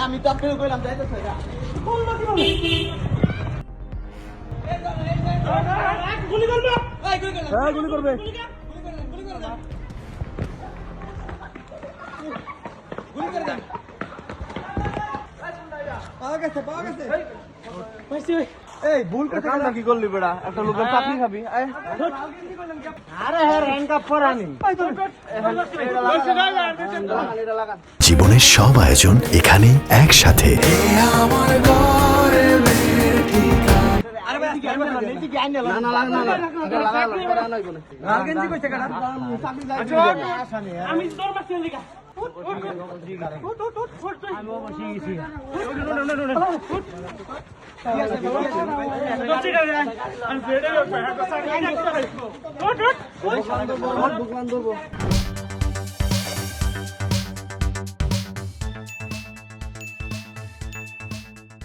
আমি তো আপনাকে কইলাম যাইতেছে গুলি করবে গুলি করবে পাওয়া গেছে এই ভুল কথা কি করলি বেড়া একটা লোকের চাকরি খাবি আরে হ্যাঁ র‍্যাঙ্ক আপ করানি জীবনের সব আয়োজন এখানে একসাথে। আমি